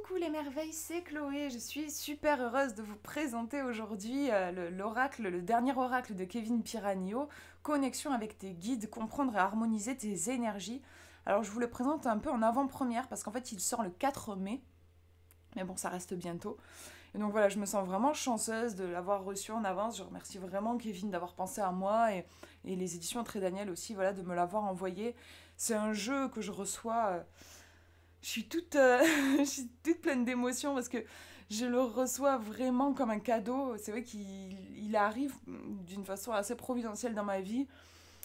Coucou les merveilles, c'est Chloé. Je suis super heureuse de vous présenter aujourd'hui l'oracle, le dernier oracle de Kevin Piranio, Connexion avec tes guides, comprendre et harmoniser tes énergies. Alors je vous le présente un peu en avant-première parce qu'en fait il sort le 4 mai, mais bon ça reste bientôt. Et donc voilà, je me sens vraiment chanceuse de l'avoir reçu en avance. Je remercie vraiment Kevin d'avoir pensé à moi et les éditions Très Daniel aussi, voilà, de me l'avoir envoyé. C'est un jeu que je reçois. Je suis toute, je suis toute pleine d'émotions parce que je le reçois vraiment comme un cadeau. C'est vrai qu'il arrive d'une façon assez providentielle dans ma vie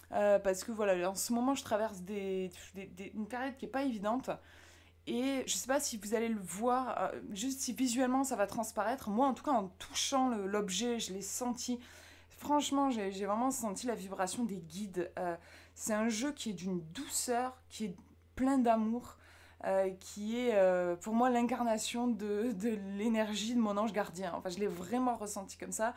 parce que voilà, en ce moment je traverse une période qui est pas évidente et je sais pas si vous allez le voir, juste si visuellement ça va transparaître. Moi en tout cas en touchant l'objet, je l'ai senti. Franchement, j'ai vraiment senti la vibration des guides. C'est un jeu qui est d'une douceur, qui est plein d'amour qui est pour moi l'incarnation de l'énergie de mon ange gardien. Enfin, je l'ai vraiment ressenti comme ça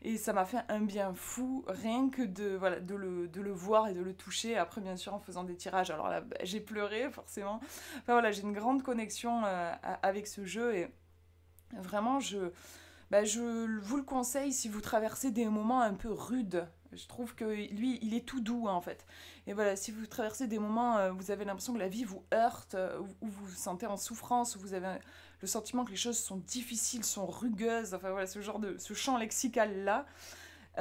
et ça m'a fait un bien fou rien que voilà, de le voir et de le toucher. Après, bien sûr, en faisant des tirages, alors là, bah, j'ai pleuré forcément. Enfin voilà, j'ai une grande connexion avec ce jeu et vraiment, je vous le conseille si vous traversez des moments un peu rudes. Je trouve que lui, il est tout doux en fait. Et voilà, si vous traversez des moments où vous avez l'impression que la vie vous heurte, où vous vous sentez en souffrance, où vous avez le sentiment que les choses sont difficiles, sont rugueuses, enfin voilà, ce champ lexical là,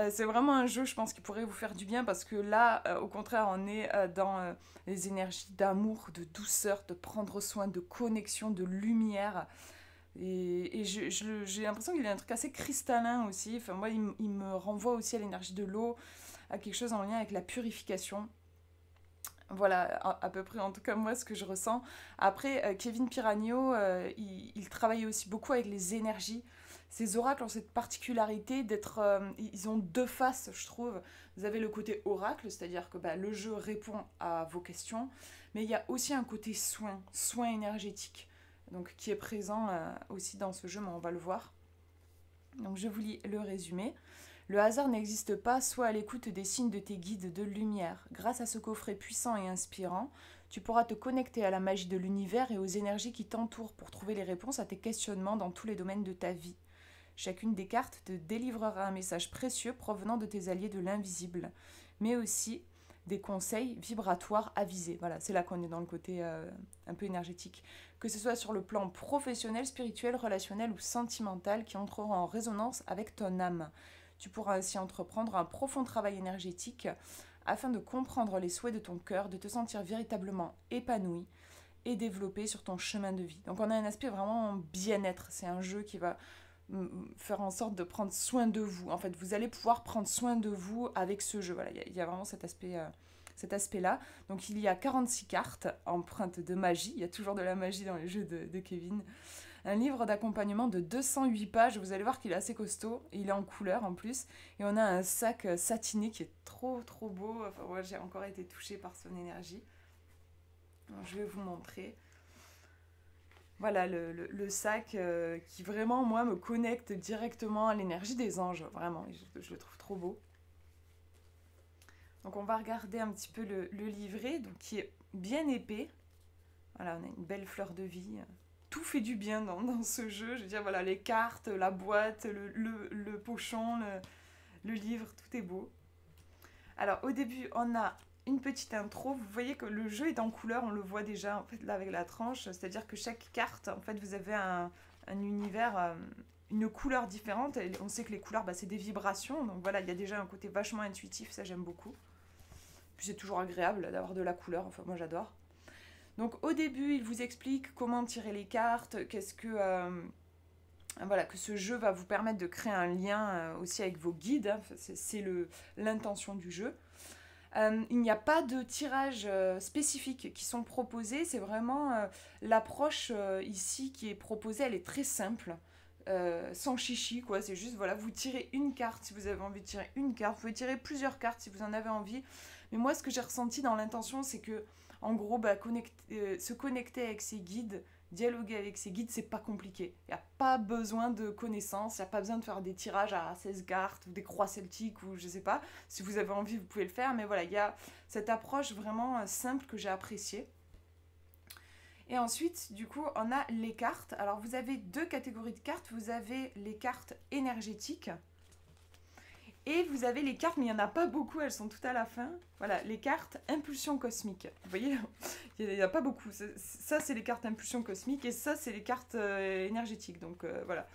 c'est vraiment un jeu, je pense, qui pourrait vous faire du bien parce que là, au contraire, on est dans les énergies d'amour, de douceur, de prendre soin, de connexion, de lumière. Et j'ai l'impression qu'il y a un truc assez cristallin aussi. Enfin, moi, il me renvoie aussi à l'énergie de l'eau, à quelque chose en lien avec la purification. Voilà, à peu près en tout cas moi ce que je ressens. Après, Kevin Piranio, il travaille aussi beaucoup avec les énergies. Ces oracles ont cette particularité d'être... ils ont deux faces, je trouve. Vous avez le côté oracle, c'est-à-dire que bah, le jeu répond à vos questions, mais il y a aussi un côté soin, soin énergétique, donc qui est présent aussi dans ce jeu, mais on va le voir. Donc je vous lis le résumé. Le hasard n'existe pas, sois à l'écoute des signes de tes guides de lumière. Grâce à ce coffret puissant et inspirant, tu pourras te connecter à la magie de l'univers et aux énergies qui t'entourent pour trouver les réponses à tes questionnements dans tous les domaines de ta vie. Chacune des cartes te délivrera un message précieux provenant de tes alliés de l'invisible, mais aussi des conseils vibratoires avisés. Voilà, c'est là qu'on est dans le côté un peu énergétique. Que ce soit sur le plan professionnel, spirituel, relationnel ou sentimental qui entreront en résonance avec ton âme. Tu pourras ainsi entreprendre un profond travail énergétique afin de comprendre les souhaits de ton cœur, de te sentir véritablement épanoui et développé sur ton chemin de vie. Donc on a un aspect vraiment bien-être. C'est un jeu qui va faire en sorte de prendre soin de vous. En fait, vous allez pouvoir prendre soin de vous avec ce jeu. Voilà, il y a vraiment cet aspect-là. Donc il y a 46 cartes empreintes de magie. Il y a toujours de la magie dans les jeux de Kevin. Un livre d'accompagnement de 208 pages. Vous allez voir qu'il est assez costaud. Et il est en couleur en plus. Et on a un sac satiné qui est trop trop beau. Enfin, moi, j'ai encore été touchée par son énergie. Alors, je vais vous montrer. Voilà, le sac qui vraiment, moi, me connecte directement à l'énergie des anges. Vraiment, je le trouve trop beau. Donc on va regarder un petit peu le livret, donc, qui est bien épais. Voilà, on a une belle fleur de vie. Tout fait du bien dans ce jeu. Je veux dire, voilà, les cartes, la boîte, le pochon, le livre, tout est beau. Alors au début, on a une petite intro. Vous voyez que le jeu est en couleur, on le voit déjà en fait là avec la tranche. C'est-à-dire que chaque carte, en fait, vous avez un univers, une couleur différente. Et on sait que les couleurs, bah, c'est des vibrations. Donc voilà, il y a déjà un côté vachement intuitif, ça j'aime beaucoup. Puis c'est toujours agréable d'avoir de la couleur, enfin moi j'adore. Donc au début, il vous explique comment tirer les cartes, qu'est-ce que... voilà, que ce jeu va vous permettre de créer un lien aussi avec vos guides, hein, c'est l'intention du jeu. Il n'y a pas de tirage spécifique qui sont proposés, c'est vraiment l'approche ici qui est proposée, elle est très simple, sans chichi quoi, c'est juste voilà, vous tirez une carte si vous avez envie de tirer une carte, vous pouvez tirer plusieurs cartes si vous en avez envie, mais moi ce que j'ai ressenti dans l'intention c'est que en gros bah, se connecter avec ses guides, dialoguer avec ses guides, c'est pas compliqué. Il n'y a pas besoin de connaissances, il n'y a pas besoin de faire des tirages à 16 cartes ou des croix celtiques ou je sais pas. Si vous avez envie, vous pouvez le faire, mais voilà, il y a cette approche vraiment simple que j'ai appréciée. Et ensuite, du coup, on a les cartes. Alors, vous avez deux catégories de cartes. Vous avez les cartes énergétiques. Et vous avez les cartes, mais il n'y en a pas beaucoup, elles sont toutes à la fin. Voilà, les cartes impulsion cosmique. Vous voyez, il n'y a pas beaucoup. Ça, c'est les cartes impulsion cosmique et ça, c'est les cartes énergétiques. Donc, voilà.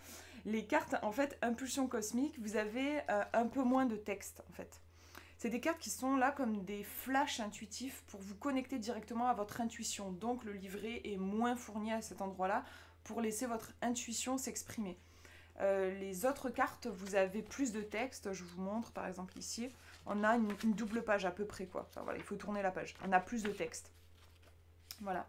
Les cartes, en fait, impulsion cosmique, vous avez un peu moins de texte, en fait. C'est des cartes qui sont là comme des flashs intuitifs pour vous connecter directement à votre intuition. Donc, le livret est moins fourni à cet endroit-là pour laisser votre intuition s'exprimer. Les autres cartes, vous avez plus de texte. Je vous montre par exemple ici. On a une double page à peu près quoi. Enfin, voilà, il faut tourner la page. On a plus de texte. Voilà.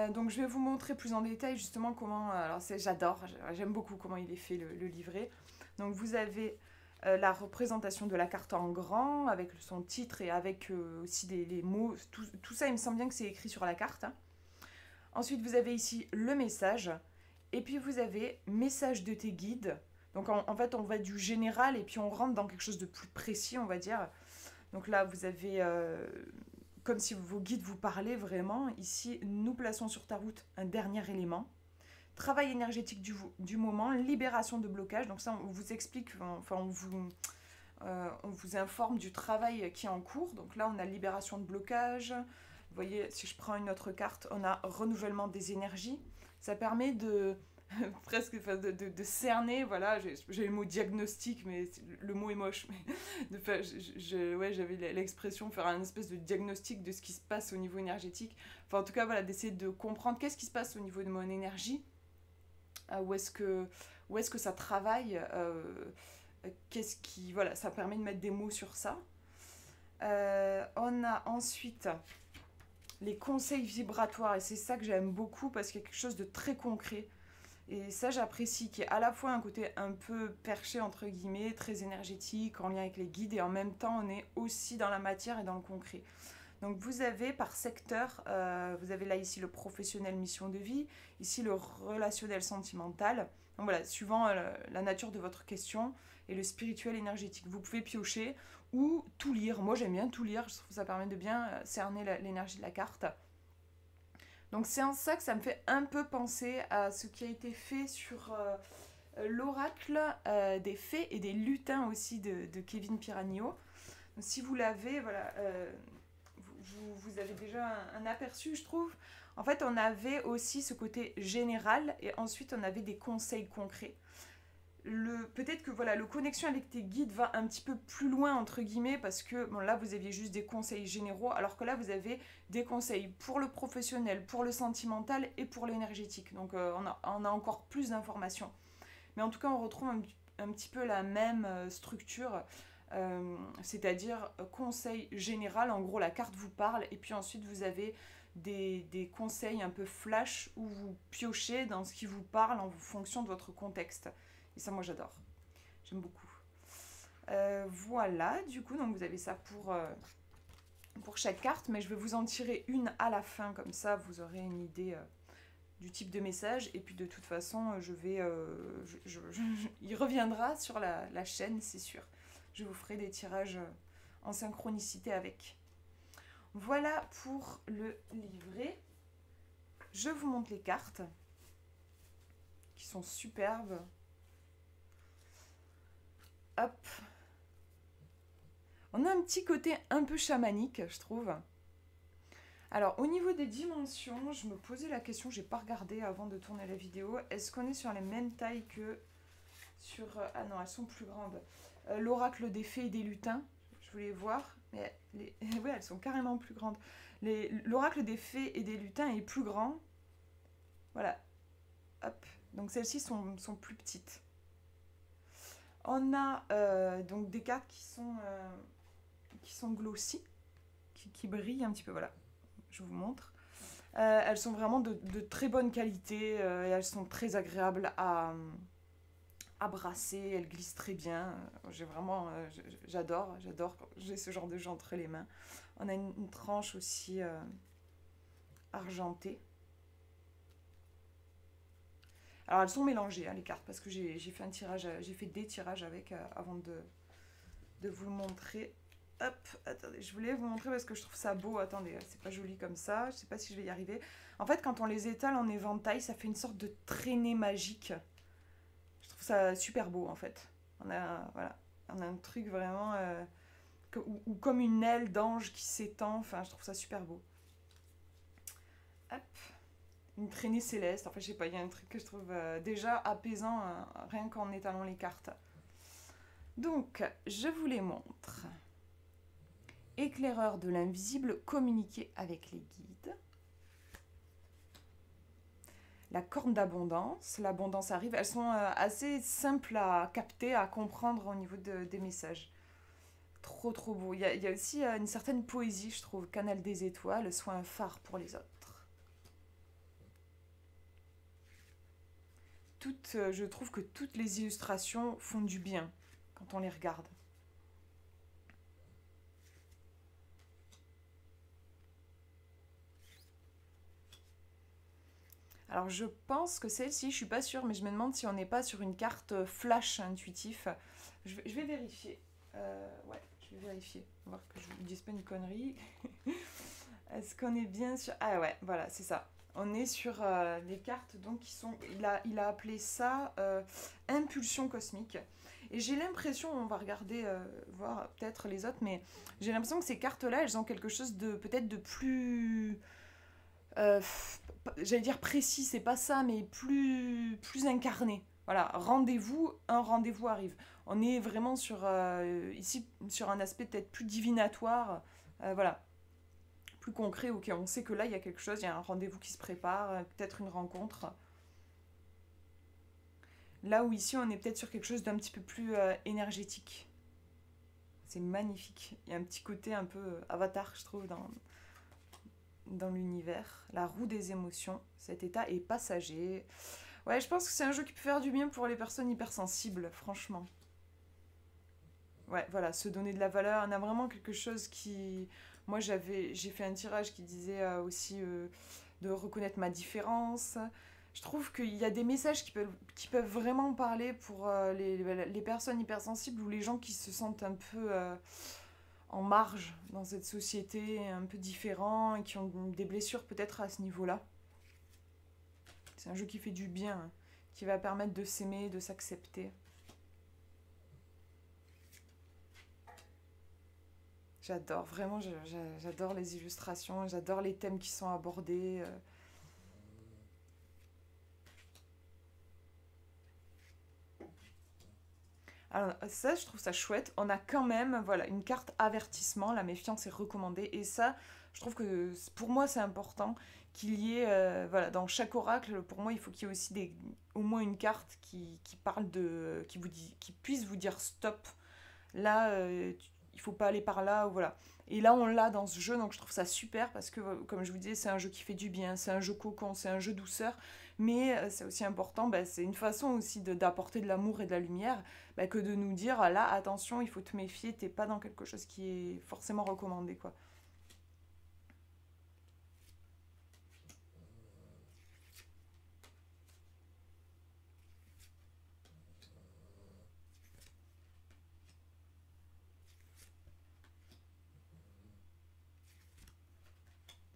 Donc je vais vous montrer plus en détail justement comment... alors j'adore, j'aime beaucoup comment il est fait le livret. Donc vous avez la représentation de la carte en grand avec son titre et avec aussi les mots. Tout ça, il me semble bien que c'est écrit sur la carte. Hein. Ensuite, vous avez ici le message. Et puis vous avez message de tes guides. Donc en fait, on va du général et puis on rentre dans quelque chose de plus précis, on va dire. Donc là, vous avez, comme si vos guides vous parlaient vraiment. Ici, nous plaçons sur ta route un dernier élément. Travail énergétique du moment, libération de blocage. Donc ça, on vous explique, enfin on vous informe du travail qui est en cours. Donc là, on a libération de blocage. Vous voyez, si je prends une autre carte, on a renouvellement des énergies. Ça permet de presque de cerner, voilà, j'ai le mot diagnostic, mais le mot est moche, mais ouais, j'avais l'expression faire un espèce de diagnostic de ce qui se passe au niveau énergétique. Enfin, en tout cas, voilà, d'essayer de comprendre qu'est-ce qui se passe au niveau de mon énergie, où est-ce que ça travaille, qu'est-ce qui, voilà, ça permet de mettre des mots sur ça. On a ensuite les conseils vibratoires, et c'est ça que j'aime beaucoup parce qu'il y a quelque chose de très concret. Et ça, j'apprécie, qui est à la fois un côté un peu perché, entre guillemets, très énergétique, en lien avec les guides, et en même temps, on est aussi dans la matière et dans le concret. Donc, vous avez par secteur, vous avez là ici le professionnel mission de vie, ici le relationnel sentimental. Donc voilà, suivant la nature de votre question, et le spirituel énergétique. Vous pouvez piocher ou tout lire. Moi, j'aime bien tout lire, je trouve que ça permet de bien cerner l'énergie de la carte. Donc c'est en ça que ça me fait un peu penser à ce qui a été fait sur l'oracle des fées et des lutins aussi de Kevin Piranio. Donc, si vous l'avez, voilà, vous avez déjà un aperçu, je trouve. En fait, on avait aussi ce côté général et ensuite on avait des conseils concrets. Peut-être que voilà, le connexion avec tes guides va un petit peu plus loin entre guillemets parce que bon, là vous aviez juste des conseils généraux alors que là vous avez des conseils pour le professionnel, pour le sentimental et pour l'énergétique. Donc on a encore plus d'informations. Mais en tout cas on retrouve un petit peu la même structure, c'est-à-dire conseil général, en gros la carte vous parle et puis ensuite vous avez des conseils un peu flash où vous piochez dans ce qui vous parle en fonction de votre contexte. Et ça, moi, j'adore. J'aime beaucoup. Voilà, du coup, donc vous avez ça pour chaque carte, mais je vais vous en tirer une à la fin, comme ça, vous aurez une idée du type de message. Et puis, de toute façon, il reviendra sur la chaîne, c'est sûr. Je vous ferai des tirages en synchronicité avec. Voilà pour le livret. Je vous montre les cartes, qui sont superbes. Hop. On a un petit côté un peu chamanique, je trouve. Alors, au niveau des dimensions, je me posais la question, j'ai pas regardé avant de tourner la vidéo. Est-ce qu'on est sur les mêmes tailles que sur... ah non, elles sont plus grandes. L'oracle des fées et des lutins, je voulais voir. Mais ouais, elles sont carrément plus grandes. L'oracle des fées et des lutins est plus grand. Voilà. Hop. Donc, celles-ci sont plus petites. On a donc des cartes qui sont glossy, qui brillent un petit peu, voilà, je vous montre. Elles sont vraiment de très bonne qualité et elles sont très agréables à brasser, elles glissent très bien. J'adore quand j'ai ce genre de jeu entre les mains. On a une tranche aussi argentée. Alors elles sont mélangées hein, les cartes parce que j'ai fait des tirages avec avant de vous le montrer. Hop, attendez, je voulais vous montrer parce que je trouve ça beau. Attendez, c'est pas joli comme ça. Je sais pas si je vais y arriver. En fait, quand on les étale en éventail, ça fait une sorte de traînée magique. Je trouve ça super beau en fait. Voilà, on a un truc vraiment ou comme une aile d'ange qui s'étend. Enfin, je trouve ça super beau. Hop, une traînée céleste. Enfin, je sais pas, il y a un truc que je trouve déjà apaisant rien qu'en étalant les cartes. Donc, je vous les montre. Éclaireur de l'invisible, communiquer avec les guides. La corne d'abondance, l'abondance arrive. Elles sont assez simples à capter, à comprendre au niveau des messages. Trop trop beau. Il y a aussi une certaine poésie, je trouve. Canal des étoiles, soit un phare pour les autres. Je trouve que toutes les illustrations font du bien quand on les regarde. Alors je pense que celle-ci, je suis pas sûre, mais je me demande si on n'est pas sur une carte flash intuitif. Je vais vérifier. Ouais, je vais vérifier. On va voir que je ne dise pas une connerie. Est-ce qu'on est bien sur... Ah ouais, voilà, c'est ça. On est sur les cartes donc qui sont... Il a appelé ça impulsion cosmique. Et j'ai l'impression, on va regarder, voir peut-être les autres, mais j'ai l'impression que ces cartes-là, elles ont quelque chose de peut-être de plus... euh, j'allais dire précis, c'est pas ça, mais plus incarné. Voilà, un rendez-vous arrive. On est vraiment ici sur un aspect peut-être plus divinatoire, voilà, plus concret. Ok, on sait que là il y a quelque chose, il y a un rendez-vous qui se prépare, peut-être une rencontre. Là où ici on est peut-être sur quelque chose d'un petit peu plus énergétique. C'est magnifique. Il y a un petit côté un peu avatar, je trouve, dans l'univers. La roue des émotions, cet état est passager. Ouais, je pense que c'est un jeu qui peut faire du bien pour les personnes hypersensibles, franchement. Ouais, voilà, se donner de la valeur. On a vraiment quelque chose qui... Moi, j'ai fait un tirage qui disait aussi de reconnaître ma différence. Je trouve qu'il y a des messages qui peuvent vraiment parler pour les personnes hypersensibles ou les gens qui se sentent un peu en marge dans cette société, un peu différents et qui ont des blessures peut-être à ce niveau-là. C'est un jeu qui fait du bien, hein, qui va permettre de s'aimer, de s'accepter. J'adore, vraiment, j'adore les illustrations, j'adore les thèmes qui sont abordés. Alors ça, je trouve ça chouette. On a quand même, voilà, une carte avertissement, la méfiance est recommandée. Et ça, je trouve que pour moi, c'est important qu'il y ait, voilà, dans chaque oracle, pour moi, il faut qu'il y ait aussi au moins une carte qui parle qui puisse vous dire stop. Là, il faut pas aller par là, ou voilà. Et là, on l'a dans ce jeu, donc je trouve ça super parce que, comme je vous disais, c'est un jeu qui fait du bien, c'est un jeu cocon, c'est un jeu douceur, mais c'est aussi important, bah, c'est une façon aussi d'apporter de l'amour et de la lumière, bah, que de nous dire, là, attention, il faut te méfier, t'es pas dans quelque chose qui est forcément recommandé, quoi.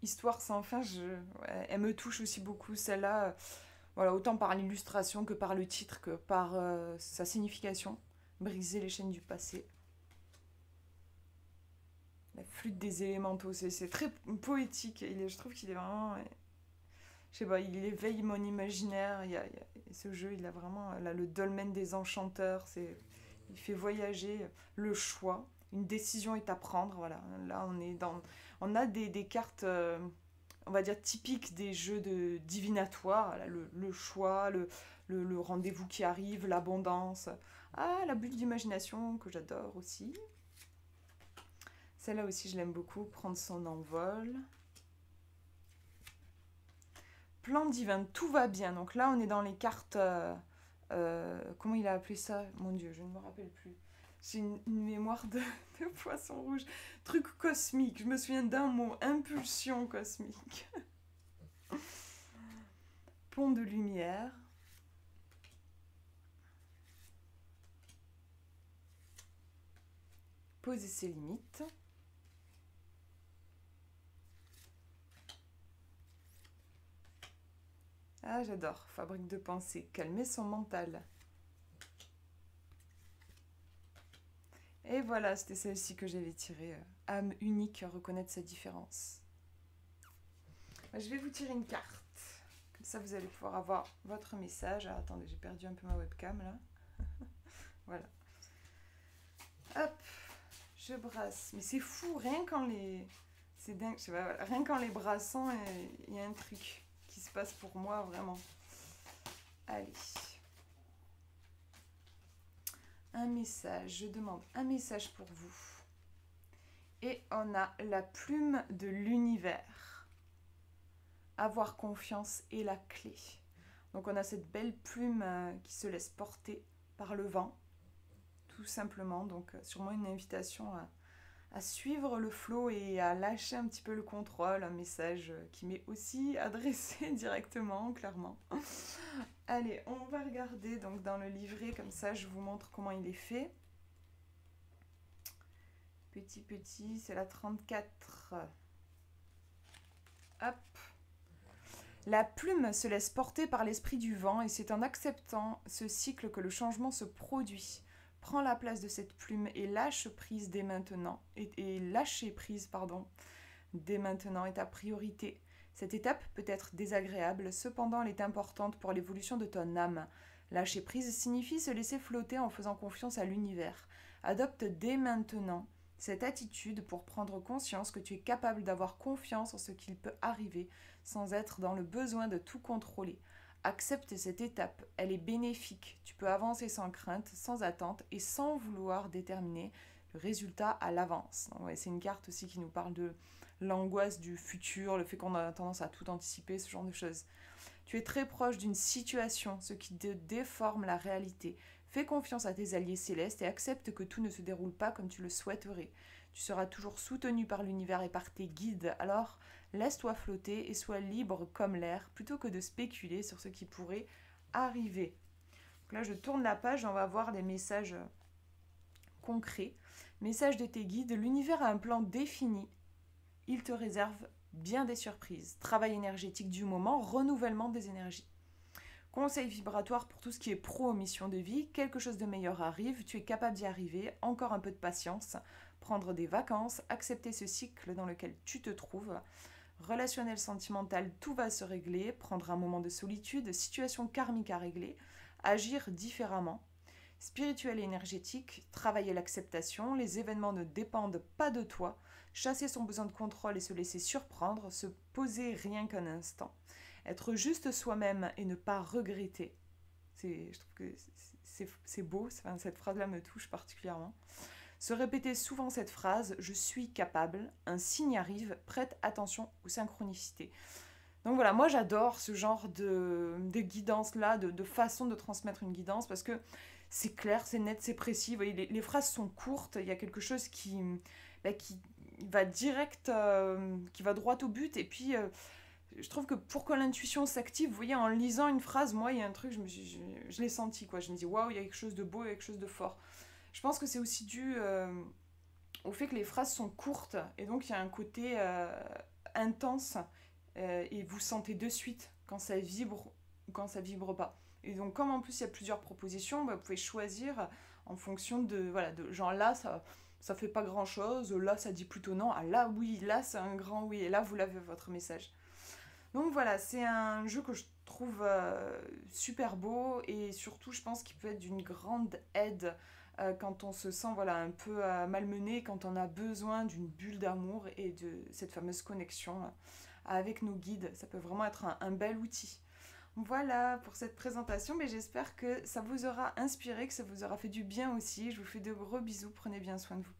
Histoire sans fin, ouais, elle me touche aussi beaucoup, celle-là, voilà, autant par l'illustration que par le titre, que par sa signification. Briser les chaînes du passé. La flûte des élémentaux, c'est très poétique. Je trouve qu'il est vraiment. Je sais pas, il éveille mon imaginaire. Ce jeu, il a vraiment là, le dolmen des enchanteurs. Il fait voyager le choix. Une décision est à prendre. Voilà. Là, on a des cartes, on va dire, typiques des jeux divinatoires. Là, le choix, le rendez-vous qui arrive, l'abondance. Ah, la bulle d'imagination que j'adore aussi. Celle-là aussi, je l'aime beaucoup. Prendre son envol. Plan divin, tout va bien. Donc là, on est dans les cartes. Comment il a appelé ça? Mon Dieu, je ne me rappelle plus. J'ai une mémoire de poisson rouge. Truc cosmique. Je me souviens d'un mot. Impulsion cosmique. Pont de lumière. poser ses limites. Ah, j'adore, fabrique de pensée, calmer son mental. Et voilà, c'était celle-ci que j'avais tirée. Âme unique, reconnaître sa différence. Je vais vous tirer une carte. Comme ça, vous allez pouvoir avoir votre message. Ah, attendez, j'ai perdu un peu ma webcam, là. Voilà. Hop, je brasse. Mais c'est fou, rien qu'en les... C'est dingue, je sais pas, voilà. Rien qu'en les brassant, il y a un truc qui se passe pour moi, vraiment. Allez. Un message, je demande un message pour vous. Et on a la plume de l'univers. Avoir confiance est la clé. Donc on a cette belle plume qui se laisse porter par le vent, tout simplement. Donc sûrement une invitation à suivre le flot et à lâcher un petit peu le contrôle. Un message qui m'est aussi adressé directement, clairement. Allez, on va regarder donc dans le livret, comme ça je vous montre comment il est fait. Petit, c'est la 34. Hop. La plume se laisse porter par l'esprit du vent et c'est en acceptant ce cycle que le changement se produit. Prends la place de cette plume et lâche prise dès maintenant. Et lâcher prise, pardon, dès maintenant est ta priorité. Cette étape peut être désagréable, cependant elle est importante pour l'évolution de ton âme. Lâcher prise signifie se laisser flotter en faisant confiance à l'univers. Adopte dès maintenant cette attitude pour prendre conscience que tu es capable d'avoir confiance en ce qu'il peut arriver sans être dans le besoin de tout contrôler. Accepte cette étape, elle est bénéfique. Tu peux avancer sans crainte, sans attente et sans vouloir déterminer le résultat à l'avance. Ouais, c'est une carte aussi qui nous parle de l'angoisse du futur, le fait qu'on a tendance à tout anticiper, ce genre de choses. Tu es très proche d'une situation, ce qui te déforme la réalité. Fais confiance à tes alliés célestes et accepte que tout ne se déroule pas comme tu le souhaiterais. Tu seras toujours soutenu par l'univers et par tes guides, alors laisse-toi flotter et sois libre comme l'air, plutôt que de spéculer sur ce qui pourrait arriver. Donc là, je tourne la page, on va voir des messages concrets. Message de tes guides, l'univers a un plan défini. Il te réserve bien des surprises. Travail énergétique du moment, renouvellement des énergies. Conseil vibratoire pour tout ce qui est pro mission de vie. Quelque chose de meilleur arrive, tu es capable d'y arriver. Encore un peu de patience. Prendre des vacances, accepter ce cycle dans lequel tu te trouves. Relationnel, sentimental, tout va se régler. Prendre un moment de solitude, situation karmique à régler. Agir différemment. Spirituel et énergétique, travailler l'acceptation. Les événements ne dépendent pas de toi. Chasser son besoin de contrôle et se laisser surprendre. Se poser rien qu'un instant. Être juste soi-même et ne pas regretter. Je trouve que c'est beau, cette phrase-là me touche particulièrement. Se répéter souvent cette phrase, je suis capable, un signe arrive, prête attention aux synchronicités. Donc voilà, moi j'adore ce genre de guidance-là, de façon de transmettre une guidance, parce que c'est clair, c'est net, c'est précis. Vous voyez, les phrases sont courtes, il y a quelque chose qui va direct, qui va droit au but, et puis... je trouve que pour que l'intuition s'active, vous voyez, en lisant une phrase, moi, il y a un truc, je l'ai senti, quoi. Je me dis, waouh, il y a quelque chose de beau, il y a quelque chose de fort. Je pense que c'est aussi dû au fait que les phrases sont courtes, et donc il y a un côté intense, et vous sentez de suite quand ça vibre ou quand ça vibre pas. Et donc, comme en plus il y a plusieurs propositions, vous pouvez choisir en fonction de genre là, ça fait pas grand chose, là, ça dit plutôt non, ah là, oui, là, c'est un grand oui, et là, vous l'avez votre message. Donc voilà, c'est un jeu que je trouve super beau et surtout je pense qu'il peut être d'une grande aide quand on se sent un peu malmené, quand on a besoin d'une bulle d'amour et de cette fameuse connexion avec nos guides. Ça peut vraiment être un bel outil. Voilà pour cette présentation, mais j'espère que ça vous aura inspiré, que ça vous aura fait du bien aussi. Je vous fais de gros bisous, prenez bien soin de vous.